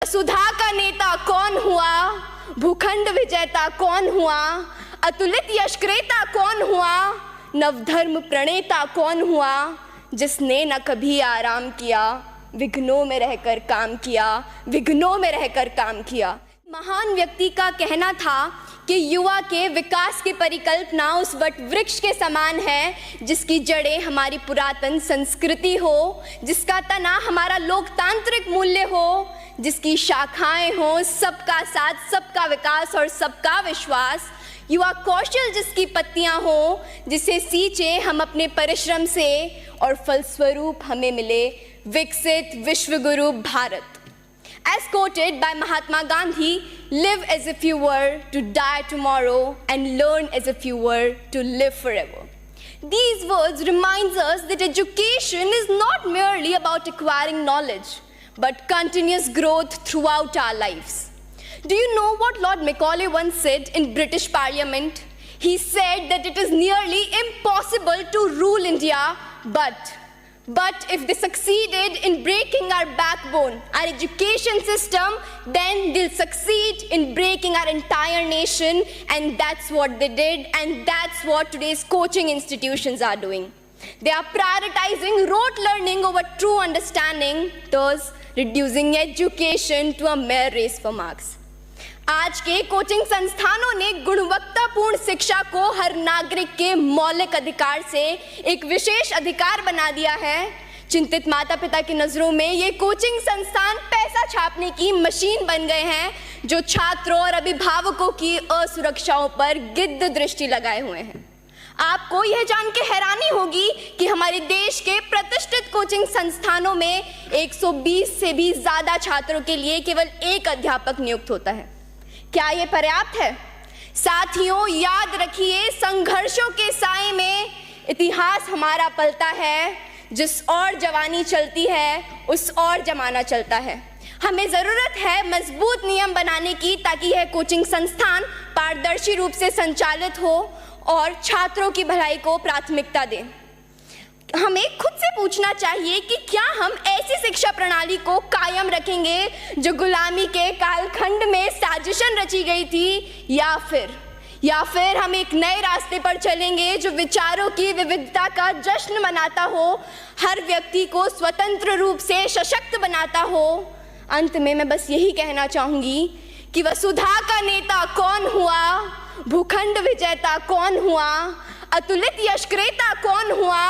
वसुधा का नेता कौन हुआ, भूखंड विजेता कौन हुआ, अतुलित यशक्रेता कौन हुआ, नवधर्म प्रणेता कौन हुआ, जिसने न कभी आराम किया, विघ्नों में रहकर काम किया, विघ्नों में रहकर काम किया। महान व्यक्ति का कहना था कि युवा के विकास की परिकल्पना उस वट वृक्ष के समान है जिसकी जड़ें हमारी पुरातन संस्कृति हो, जिसका तना हमारा लोकतांत्रिक मूल्य हो, जिसकी शाखाएं हो सबका साथ, सबका विकास और सबका विश्वास, युवा कौशल जिसकी पत्तियां हो, जिसे सींचे हम अपने परिश्रम से और फलस्वरूप हमें मिले विकसित विश्वगुरु Bharat. As quoted by Mahatma Gandhi, live as if you were to die tomorrow and learn as if you were to live forever. These words remind us that education is not merely about acquiring knowledge, but continuous growth throughout our lives. Do you know what Lord Macaulay once said in British Parliament? He said that it is nearly impossible to rule India, but if they succeeded in breaking our backbone, our education system, then they'll succeed in breaking our entire nation, and that's what they did, and that's what today's coaching institutions are doing. They are prioritizing rote learning over true understanding, thus reducing education to a mere race for marks. आज के coaching संस्थानों ने गुणवत्तापूर्ण शिक्षा को हर नागरिक के मौलिक अधिकार से एक विशेष अधिकार बना दिया है। चिंतित माता पिता की नजरों में ये कोचिंग संस्थान पैसा छापने की मशीन बन गए हैं, जो छात्रों और अभिभावकों की असुरक्षाओं पर गिद्ध दृष्टि लगाए हुए हैं। आपको यह जान के हैरानी होगी कि हमारे देश के प्रतिष्ठित कोचिंग संस्थानों में 120 से भी ज्यादा छात्रों के लिए केवल एक अध्यापक नियुक्त होता है। क्या ये पर्याप्त है? साथियों, याद रखिए, संघर्षों के साए में इतिहास हमारा पलता है। जिस और जवानी चलती है उस और जमाना चलता है। हमें जरूरत है मजबूत नियम बनाने की, ताकि यह कोचिंग संस्थान पारदर्शी रूप से संचालित हो और छात्रों की भलाई को प्राथमिकता दें। हमें खुद से पूछना चाहिए कि क्या हम ऐसी शिक्षा प्रणाली को कायम रखेंगे जो गुलामी के कालखंड में साजिशन रची गई थी, या फिर हम एक नए रास्ते पर चलेंगे जो विचारों की विविधता का जश्न मनाता हो, हर व्यक्ति को स्वतंत्र रूप से सशक्त बनाता हो। अंत में मैं बस यही कहना चाहूंगी कि वसुधा का नेता कौन हुआ, भूखंड विजेता कौन हुआ, अतुलित यशक्रेता कौन हुआ,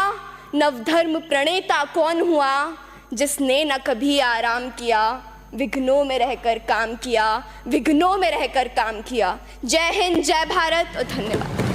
नवधर्म प्रणेता कौन हुआ, जिसने न कभी आराम किया, विघ्नों में रहकर काम किया, विघ्नों में रहकर काम किया। जय हिंद, जय भारत और धन्यवाद।